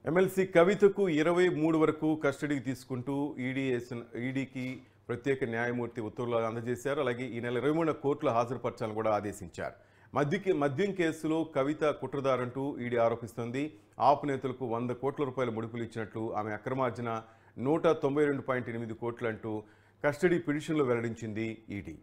MLC కవితకు 23 వరకు కస్టడీకి తీసుకుంటూ ఈడీకి ప్రత్యేక న్యాయమూర్తి ఉత్తర్వులు అందజేశారు. అలాగే ఈ నెల 23న కోర్టులో హాజరుపరచాలని కూడా ఆదేశించారు. మద్యం కేసులో కవిత కుట్రదారంటూ ఈడీ ఆరోపిస్తోంది. ఆప్ నేతలకు 100 కోట్ల రూపాయల ముడుపులు ఇచ్చినట్లు, ఆమె అక్రమార్జన 192.8 కోట్లంటూ కస్టడీ పిటిషన్లో వెల్లడించింది ఈడీ.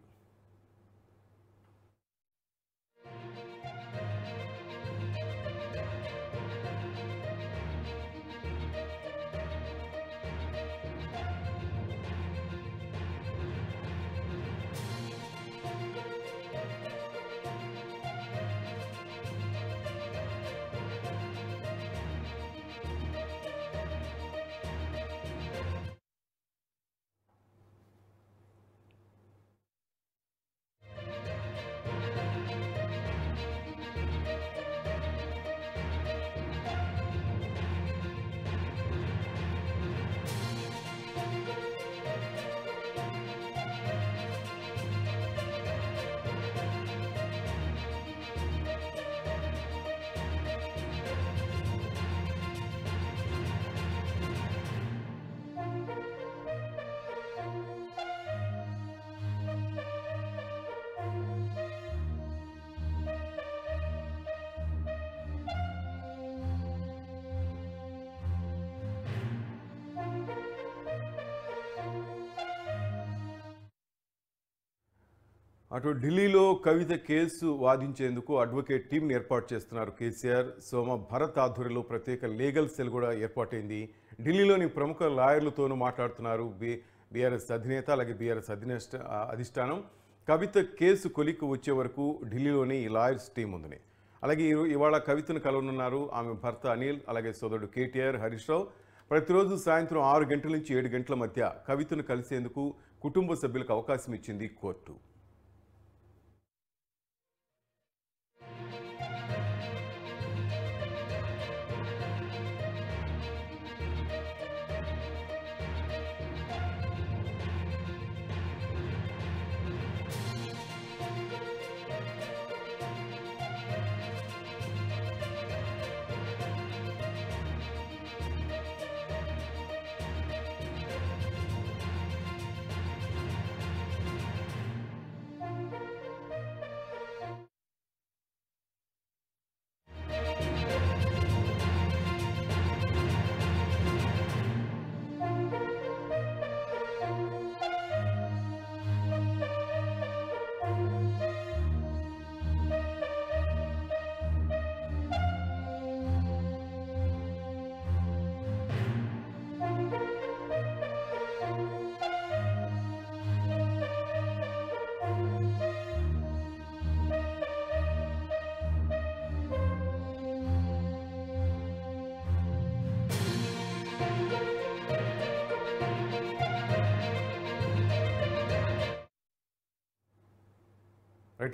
అటు ఢిల్లీలో కవిత కేసు వాదించేందుకు అడ్వకేట్ టీంని ఏర్పాటు చేస్తున్నారు కేసీఆర్. సోమ భరత్ ఆధ్వర్యంలో ప్రత్యేక లీగల్ సెల్ కూడా ఏర్పాటైంది. ఢిల్లీలోని ప్రముఖ లాయర్లతోనూ మాట్లాడుతున్నారు బీఆర్ఎస్ అధినేత, అలాగే బీఆర్ఎస్ అధిష్టానం. కవిత కేసు కొలిక్కి వచ్చే వరకు ఢిల్లీలోని ఈ లాయర్స్ టీం ఉందని, అలాగే ఇవాళ కవితను కలవనున్నారు ఆమె భర్త అనిల్, అలాగే సోదరుడు కేటీఆర్, హరీష్ రావు. ప్రతిరోజు సాయంత్రం 6 గంటల నుంచి 7 గంటల మధ్య కవితను కలిసేందుకు కుటుంబ సభ్యులకు అవకాశం ఇచ్చింది కోర్టు.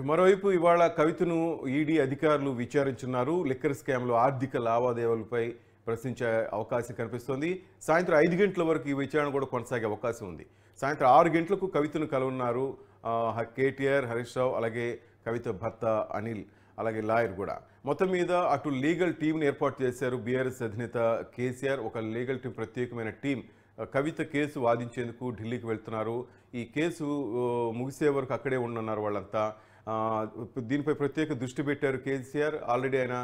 మరోవైపు ఇవాళ కవితను ఈడీ అధికారులు విచారించున్నారు. లిక్కర్ స్కామ్లో ఆర్థిక లావాదేవీలపై ప్రశ్నించే అవకాశం కనిపిస్తోంది. సాయంత్రం 5 గంటల వరకు ఈ విచారణ కూడా కొనసాగే అవకాశం ఉంది. సాయంత్రం 6 గంటలకు కవితను కలవనున్నారు కేటీఆర్, హరీష్ రావు, అలాగే కవిత భర్త అనిల్, అలాగే లాయర్ కూడా. మొత్తం మీద అటు లీగల్ టీంని ఏర్పాటు చేశారు బీఆర్ఎస్ అధినేత కేసీఆర్. ఒక లీగల్ టీం, ప్రత్యేకమైన టీం కవిత కేసు వాదించేందుకు ఢిల్లీకి వెళ్తున్నారు. ఈ కేసు ముగిసే వరకు అక్కడే ఉండనున్నారు వాళ్ళంతా. దీనిపై ప్రత్యేక దృష్టి పెట్టారు కేసీఆర్. ఆల్రెడీ ఆయన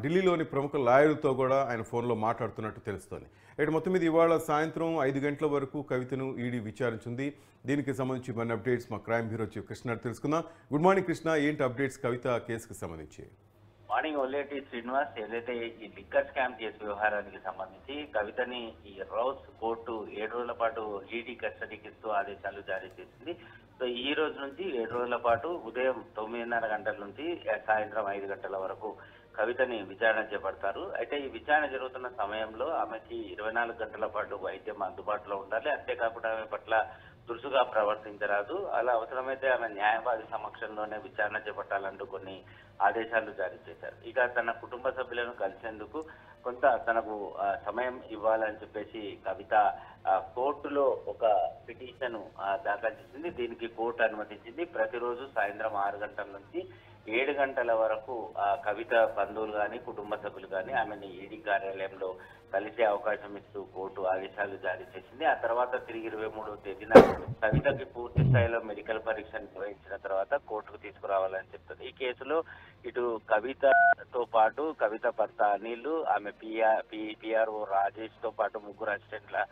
ఢిల్లీలోని ప్రముఖ లాయర్లతో కూడా ఆయన ఫోన్లో మాట్లాడుతున్నట్టు తెలుస్తోంది. అయితే మొత్తం మీద ఇవాళ సాయంత్రం 5 గంటల వరకు కవితను ఈడీ విచారించింది. దీనికి సంబంధించి మన అప్డేట్స్ మా క్రైమ్ బ్యూరో చీఫ్ కృష్ణ తెలుసుకుందాం. గుడ్ మార్నింగ్ కృష్ణ, ఏంటి అప్డేట్స్ కవిత కేసుకు సంబంధించి? మార్నింగ్ ఒల్లేటి శ్రీనివాస్, ఏదైతే ఈ లిక్కర్ స్కామ్ కేసు వ్యవహారానికి సంబంధించి కవితని ఈ రౌస్ కోర్టు 7 రోజుల పాటు ఈడీ కస్టడీకి ఇస్తూ ఆదేశాలు జారీ చేసింది. సో ఈ రోజు నుంచి 7 రోజుల పాటు ఉదయం 9:30 గంటల నుంచి సాయంత్రం 5 గంటల వరకు కవితని విచారణ చేపడతారు. అయితే ఈ విచారణ జరుగుతున్న సమయంలో ఆమెకి 24 గంటల పాటు వైద్యం అందుబాటులో ఉండాలి. అంతేకాకుండా ఆమె పట్ల దురుసుగా ప్రవర్తించరాదు. అలా అవసరమైతే ఆమె న్యాయవాది సమక్షంలోనే విచారణ చేపట్టాలంటూ కొన్ని ఆదేశాలు జారీ చేశారు. ఇక తన కుటుంబ సభ్యులను కలిసేందుకు కొంత తనకు సమయం ఇవ్వాలని చెప్పేసి కవిత కోర్టులో ఒక పిటిషన్ దాఖలు చేసింది. దీనికి కోర్టు అనుమతించింది. ప్రతిరోజు సాయంత్రం 6 గంటల నుంచి 7 గంటల వరకు ఆ కవిత బంధువులు కానీ కుటుంబ సభ్యులు కానీ ఆమెను ఈడీ కార్యాలయంలో కలిసే అవకాశం ఇస్తూ కోర్టు ఆదేశాలు జారీ చేసింది. ఆ తర్వాత తిరిగి 23వ తేదీన కవితకి పూర్తి స్థాయిలో మెడికల్ పరీక్ష నిర్వహించిన తర్వాత కోర్టుకు తీసుకురావాలని చెప్తుంది. ఈ కేసులో ఇటు కవితతో పాటు కవిత భర్త అనిల్, ఆమె పిఆర్ఓ రాజేష్ తో పాటు 3 అసిస్టెంట్ల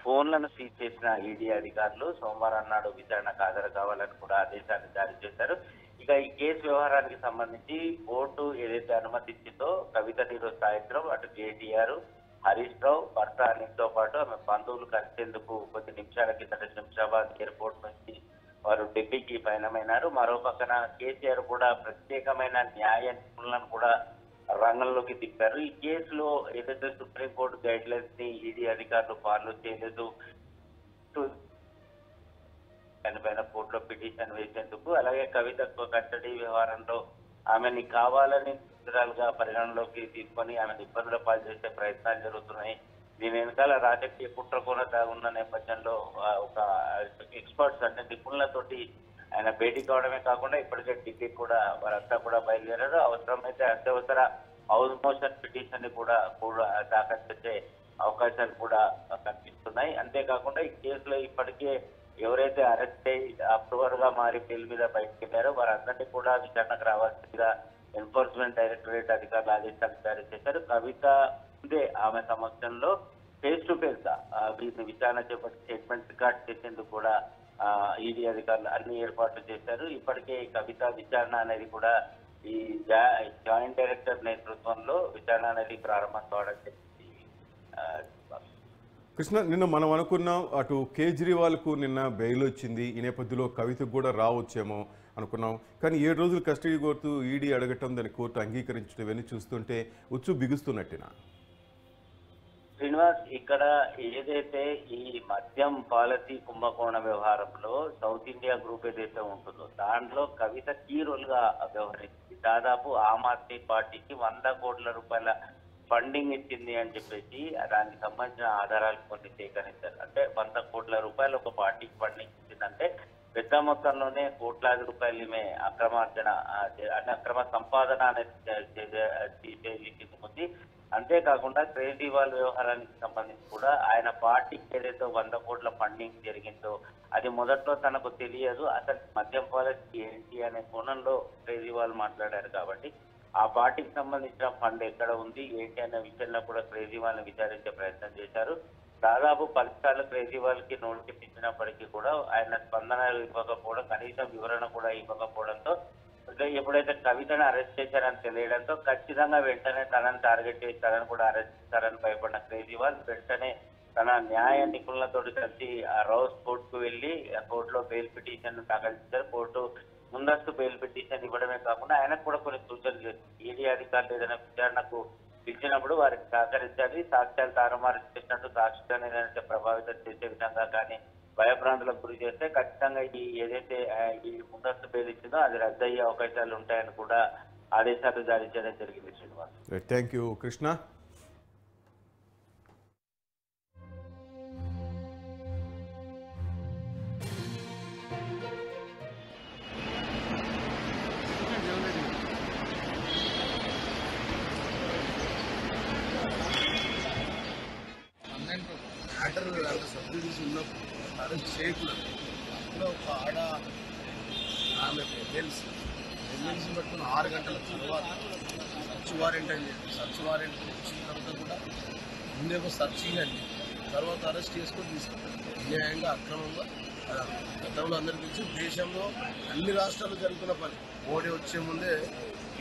ఫోన్లను సీజ్ చేసిన ఈడీ అధికారులు సోమవారం నాడు విచారణకు హాజరు కావాలని కూడా ఆదేశాలు జారీ చేశారు. ఇక ఈ కేసు వ్యవహారానికి సంబంధించి కోర్టు ఏదైతే అనుమతించిందో కవితని ఈరోజు సాయంత్రం అటు కేటీఆర్, హరీష్ రావు, భర్త అనిల్తో పాటు ఆమె బంధువులు కలిసేందుకు కొద్ది నిమిషాల కిందట శంషాబాద్ ఎయిర్పోర్ట్ నుంచి వారు ఢిల్లీకి పయనమైనారు. మరో పక్కన కేసీఆర్ కూడా ప్రత్యేకమైన న్యాయ నిపుణులను కూడా రంగంలోకి దింపారు. ఈ కేసులో ఏదైతే సుప్రీంకోర్టు గైడ్ లైన్స్ ని ఈడీ అధికారులు ఫాలో చేయలేదు, దానిపైన కోర్టులో పిటిషన్ వేసేందుకు, అలాగే కవిత కస్టడీ వ్యవహారంలో ఆమెని కావాలని నిందితురాలుగా పరిగణనలోకి తీసుకొని ఆమెను ఇబ్బందుల పాలు చేసే ప్రయత్నాలు జరుగుతున్నాయి. దీని వెనకాల రాజకీయ కుట్ర కూడా దాగున్న నేపథ్యంలో ఒక ఎక్స్పర్ట్స్ అంటే నిపుణులతోటి ఆయన భేటీ కావడమే కాకుండా ఇప్పటికే ఢిల్లీ కూడా వారంతా కూడా బయలుదేరారు. అవసరమైతే అత్యవసర హౌస్ మోషన్ పిటిషన్ ని కూడా దాఖలు చేసే అవకాశాలు కూడా కనిపిస్తున్నాయి. అంతేకాకుండా ఈ కేసులో ఇప్పటికే ఎవరైతే అరెస్ట్ అయ్యి అక్టోబర్ గా మారి బెయిల్ మీద బయటకు వెళ్లారో వారందరినీ కూడా విచారణకు రావాల్సిందిగా ఎన్ఫోర్స్మెంట్ డైరెక్టరేట్ అధికారులు ఆదేశాలు జారీ చేశారు. కవిత ముందే ఆమె సమక్షంలో ఫేస్ టు ఫేస్ గా వీరిని విచారణ చేపట్టి స్టేట్మెంట్ రికార్డ్ చేసేందుకు కూడా ఈడీ అధికారులు అన్ని ఏర్పాట్లు చేశారు. ఇప్పటికే కవిత విచారణ అనేది కూడా ఈ జాయింట్ డైరెక్టర్ నేతృత్వంలో విచారణ అనేది ప్రారంభం కావడం జరిగింది. కృష్ణ, నిన్న మనం అనుకున్నాం అటు కేజ్రీవాల్కు నిన్న బెయిల్ వచ్చింది, ఈ నేపథ్యంలో కవితకు కూడా రావచ్చేమో అనుకున్నాం. కానీ 7 రోజులు కస్టడీ కోర్టు ఈడీ అడగటం, దాన్ని కోర్టు అంగీకరించడం ఇవన్నీ చూస్తుంటే ఉచ్చు బిగుస్తున్నట్టేనా? శ్రీనివాస్, ఇక్కడ ఏదైతే ఈ మద్యం పాలసీ కుంభకోణ వ్యవహారంలో సౌత్ ఇండియా గ్రూప్ ఏదైతే ఉంటుందో దాంట్లో కవిత కీ రోల్ గా వ్యవహరించింది. దాదాపు ఆమ్ ఆద్మీ పార్టీకి 100 కోట్ల రూపాయల ఫండింగ్ ఇచ్చింది అని చెప్పేసి దానికి సంబంధించిన ఆధారాలు కొన్ని సేకరించారు. అంటే 100 కోట్ల రూపాయలు ఒక పార్టీకి ఫండింగ్ ఇచ్చిందంటే పెద్ద మొత్తంలోనే కోట్లాది రూపాయలు ఈమె అక్రమ సంపాదన అనేది ఉంది. అంతేకాకుండా కేజ్రీవాల్ వ్యవహారానికి సంబంధించి కూడా ఆయన పార్టీకి ఏదైతే 100 కోట్ల ఫండింగ్ జరిగిందో అది మొదట్లో తనకు తెలియదు. అసలు మద్యం పాలసీ ఏంటి అనే కోణంలో కేజ్రీవాల్ మాట్లాడారు. కాబట్టి ఆ పార్టీకి సంబంధించిన ఫండ్ ఎక్కడ ఉంది ఏంటి అనే విషయంలో కూడా కేజ్రీవాల్ ని విచారించే ప్రయత్నం చేశారు. దాదాపు 10 సార్లు కేజ్రీవాల్ కి నోటీస్ ఇచ్చినప్పటికీ కూడా ఆయన స్పందన ఇవ్వకపోవడం, కనీసం వివరణ కూడా ఇవ్వకపోవడంతో ఎప్పుడైతే కవితను అరెస్ట్ చేశారని తెలియడంతో ఖచ్చితంగా వెంటనే తనని టార్గెట్ చేసి తనను కూడా అరెస్ట్ చేస్తారని భయపడిన కేజ్రీవాల్ వెంటనే తన న్యాయ నిపుణులతో కలిసి ఆ రౌస్ కోర్టుకు వెళ్లి ఆ కోర్టులో బెయిల్ పిటిషన్ దాఖలు చేశారు. కోర్టు ముందస్తు బెయిల్ పిటిషన్ ఇవ్వడమే కాకుండా ఆయనకు కూడా కొన్ని సూచనలు చేస్తుంది. ఈడీ అధికారులు ఏదైనా విచారణకు పిలిచినప్పుడు వారికి సహకరించాలి, సాక్ష్యాలు తారుమారు చేసినట్టు సాక్ష్యాన్ని ఏదైతే ప్రభావితం చేసే విధంగా కానీ భయభ్రాంతులకు గురి చేస్తే ఖచ్చితంగా ఈ ఏదైతే ఈ ముందస్తు బెయిల్ ఇచ్చిందో అది రద్దు అయ్యే అవకాశాలు ఉంటాయని కూడా ఆదేశాలు జారీ చేయడం జరిగింది. Srinivas, thank you Krishna. Subsidies ఉన్నప్పుడు అరెస్ట్ చేయకూడదు. అప్పుడు ఒక ఆడ ఆమె ఎమ్మెల్సీ పట్టుకుని 6 గంటల తర్వాత సర్చ్ వారెంట్ అని చెప్పి సర్చ్ వారెంట్ వచ్చిన తర్వాత కూడా ముందే ఒక సర్చింగ్ అని తర్వాత అరెస్ట్ చేసుకొని తీసుకుంటారు. అన్యాయంగా అక్రమంగా గతంలో అందరికీ తెలిసి దేశంలో అన్ని రాష్ట్రాలు జరుగుతున్న పని. మోడీ వచ్చే ముందే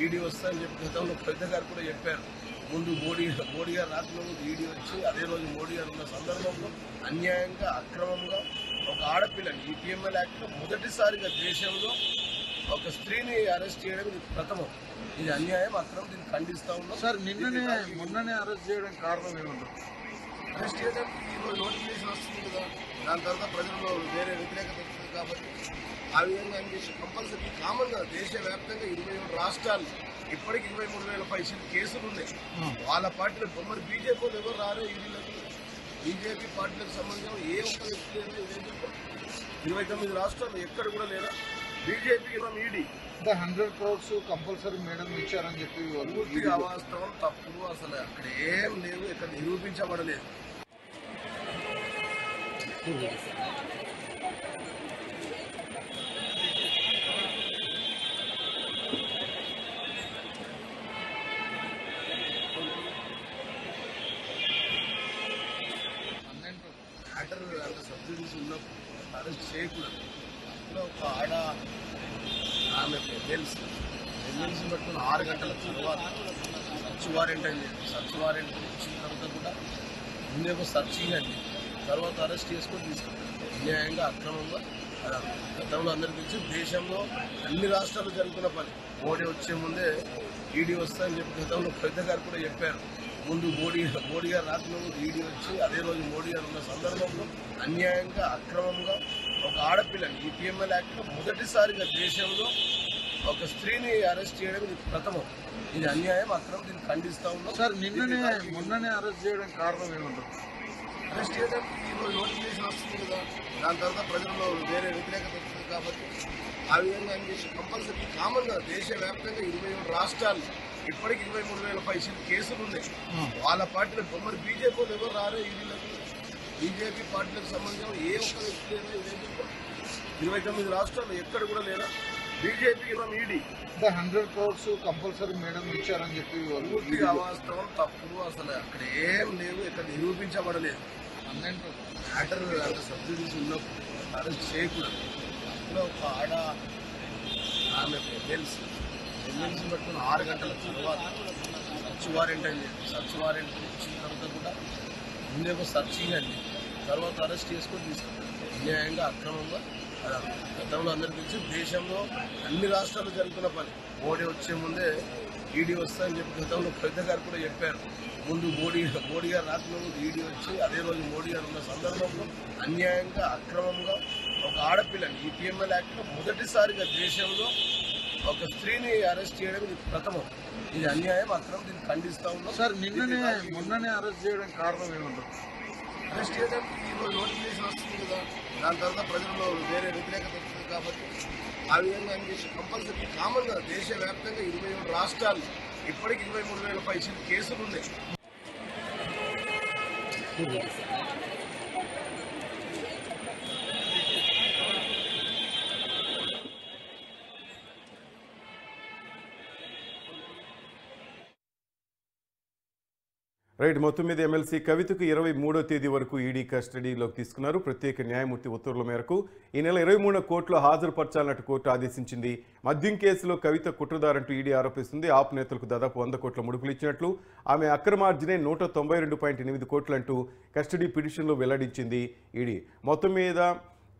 ఈడీ వస్తాయని చెప్పి గతంలో కవిత గారు కూడా చెప్పారు. ముందు మోడీ గారు రాకముందు ఈడీ వచ్చి అదే రోజు మోడీ గారు ఉన్న సందర్భంలో అన్యాయంగా అక్రమంగా ఒక ఆడపిల్లని ఈ పిఎంఎల్ యాక్ట్లో మొదటిసారిగా దేశంలో ఒక స్త్రీని అరెస్ట్ చేయడం ఇది ప్రథమం. ఇది అన్యాయం, అక్రమం. దీన్ని ఖండిస్తా ఉన్నాం. సార్, మొన్ననే అరెస్ట్ చేయడం కారణం ఏమన్నా? అరెస్ట్ చేయడానికి ఈరోజు నోటిఫికేషన్ వస్తుంది కదా, దాని తర్వాత ప్రజల్లో వేరే వ్యతిరేకత వస్తుంది కాబట్టి ఆ విధంగా అని చెప్పి కంపల్సరీ కామన్ గా దేశవ్యాప్తంగా 27 రాష్ట్రాలు ఇప్పటికి 23,000 పైసలు కేసులు ఉన్నాయి. వాళ్ళ పార్టీలకు మరి బీజేపీ వాళ్ళు ఎవరు రారే ఈడీలకు. బీజేపీ పార్టీలకు సంబంధించిన ఏ ఒక్క వ్యక్తి లేదా 29 రాష్ట్రాలు ఎక్కడ కూడా లేదా. BJP ED 100 crores compulsory madam ఇచ్చారని చెప్పి వాళ్ళు పూర్తిగా అవాస్తవం, తప్పుడు. అసలు అక్కడ ఏం లేవు, ఇక్కడ నిరూపించబడలేదు. మ్యాటర్ అంటే సబ్సిడీస్ ఉన్నప్పుడు అరెస్ట్ చేయకూడదు. అందులో ఒక ఆమె ఎమ్మెల్సీ పట్టుకుని 6 గంటల తర్వాత సర్చ్ వారెంట్ అయింది. సర్చ్ వారెంట్ ఇచ్చిన తర్వాత కూడా ముందే సర్చింగ్ అండి, తర్వాత అరెస్ట్ చేసుకొని తీసుకుంటారు. అన్యాయంగా, అక్రమంగా. గతంలో అందరికీ తెలిసి దేశంలో అన్ని రాష్ట్రాలు జరుగుతున్న పని. మోడీ వచ్చే ముందే ఈడీ వస్తాయని చెప్పి గతంలో పెద్ద గారు కూడా చెప్పారు. ముందు మోడీ గారు రాకముందు ఈడీ వచ్చి అదే రోజు మోడీ గారు ఉన్న సందర్భంలో అన్యాయంగా, అక్రమంగా ఒక ఆడపిల్లని ఈ పిఎంఎల్ యాక్ట్లో మొదటిసారిగా దేశంలో ఒక స్త్రీని అరెస్ట్ చేయడం ఇది ప్రథమం. ఇది అన్యాయం, అక్రమం. దీన్ని ఖండిస్తా ఉన్నాం. సార్ మొన్ననే అరెస్ట్ చేయడం కారణం ఏమంటారు? అరెస్ట్ చేయడానికి ఈరోజు నోటిఫికేషన్ వస్తుంది కదా, దాని తర్వాత ప్రజల్లో వేరే వ్యతిరేకత వస్తుంది కాబట్టి ఆ విధంగా ఏం చేసి కంపల్సరీ కామన్గా దేశవ్యాప్తంగా 27 రాష్ట్రాలు ఇప్పటికి 23,000 పైసలు కేసులు ఉన్నాయి. వాళ్ళ పార్టీలో బొమ్మలు బీజేపీ వాళ్ళు ఎవరు రారే ఈడీలకు. బీజేపీ పార్టీలకు సంబంధించిన ఏ ఒక్క వ్యక్తి లేదా 29 రాష్ట్రాలు ఎక్కడ కూడా లేదా. BJP ED 100 crores compulsory madam ఇచ్చారని చెప్పి వాళ్ళు పూర్తిగా అవాస్తవం, తప్పుడు. అసలు అక్కడ ఏం లేవు, ఇక్కడ నిరూపించబడలేదు. మ్యాటర్ అంటే సబ్సిడీస్ ఉన్నప్పుడు అరెస్ట్ చేయకూడదు. అందులో ఒక ఆమె ఎమ్మెల్సీ పట్టుకుని 6 గంటల తర్వాత సర్చ్ వారెంట్ అయింది. సర్చ్ వారెంట్ ఇచ్చిన తర్వాత కూడా ముందే సర్చింగ్ అండి, తర్వాత అరెస్ట్ చేసుకొని తీసుకుంటారు. అన్యాయంగా, అక్రమంగా. గతంలో అందరికీ తెలిసి దేశంలో అన్ని రాష్ట్రాలు జరుగుతున్న పని. మోడీ వచ్చే ముందే ఈడీ వస్తాయని చెప్పి గతంలో పెద్ద గారు కూడా చెప్పారు. ముందు మోడీ గారు రాకముందు ఈడీ వచ్చి అదే రోజు మోడీ గారు ఉన్న సందర్భంలో అన్యాయంగా, అక్రమంగా ఒక ఆడపిల్లని ఈ పిఎంఎల్ యాక్ట్లో మొదటిసారిగా దేశంలో ఒక స్త్రీని అరెస్ట్ చేయడం ఇది ప్రథమం. ఇది అన్యాయం, అక్రమం. దీన్ని ఖండిస్తా ఉన్నాం. సార్ మొన్ననే అరెస్ట్ చేయడం కారణం ఏమంటారు? అరెస్ట్ చేయడానికి ఈరోజు నోటిఫికేషన్ వస్తుంది కదా, దాని తర్వాత ప్రజల్లో వేరే వ్యతిరేకత వస్తుంది కాబట్టి ఆ విధంగా ఏం చేసి కంపల్సరీ కామన్గా దేశవ్యాప్తంగా 27 రాష్ట్రాలు ఇప్పటికి 23,000 పైసలు కేసులు ఉన్నాయి. రైట్, మొత్తం మీద ఎమ్మెల్సీ కవితకు 23వ తేదీ వరకు ఈడీ కస్టడీలోకి తీసుకున్నారు. ప్రత్యేక న్యాయమూర్తి ఉత్తర్వుల మేరకు ఈ నెల 23న కోర్టులో హాజరుపరచాలన్నట్టు కోర్టు ఆదేశించింది. మద్యం కేసులో కవిత కుట్రదారంటూ ఈడీ ఆరోపిస్తుంది. ఆప్ నేతలకు దాదాపు 100 కోట్ల ముడుపులు ఇచ్చినట్లు, ఆమె అక్రమార్జనే 192.8 కోట్లంటూ కస్టడీ పిటిషన్లో వెల్లడించింది ఈడీ. మొత్తం మీద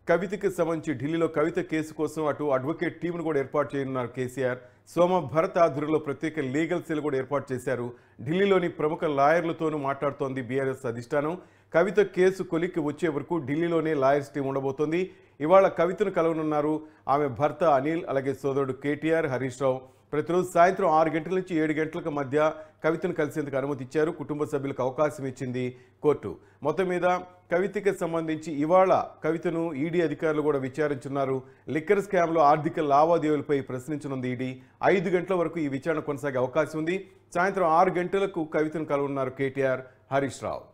కవితకి సంబంధించి ఢిల్లీలో కవిత కేసు కోసం అటు అడ్వకేట్ టీంను కూడా ఏర్పాటు చేయనున్నారు కేసీఆర్. సోమ భరత్ ఆధ్వర్యంలో ప్రత్యేక లీగల్ సెల్ కూడా ఏర్పాటు చేశారు. ఢిల్లీలోని ప్రముఖ లాయర్లతోనూ మాట్లాడుతోంది బీఆర్ఎస్ అధిష్టానం. కవిత కేసు కొలిక్కి వచ్చే వరకు ఢిల్లీలోనే లాయర్స్ టీం ఉండబోతోంది. ఇవాళ కవితను కలవనున్నారు ఆమె భర్త అనిల్, అలాగే సోదరుడు కేటీఆర్, హరీష్ రావు. ప్రతిరోజు సాయంత్రం 6 గంటల నుంచి 7 గంటలకు మధ్య కవితను కలిసేందుకు అనుమతి ఇచ్చారు. కుటుంబ సభ్యులకు అవకాశం ఇచ్చింది కోర్టు. మొత్తం మీద కవితకి సంబంధించి ఇవాళ కవితను ఈడీ అధికారులు కూడా విచారించున్నారు. లిక్కర్ స్కామ్లో ఆర్థిక లావాదేవీలపై ప్రశ్నించనుంది ఈడీ. 5 గంటల వరకు ఈ విచారణ కొనసాగే అవకాశం ఉంది. సాయంత్రం 6 గంటలకు కవితను కలవనున్నారు కేటీఆర్, హరీష్ రావు.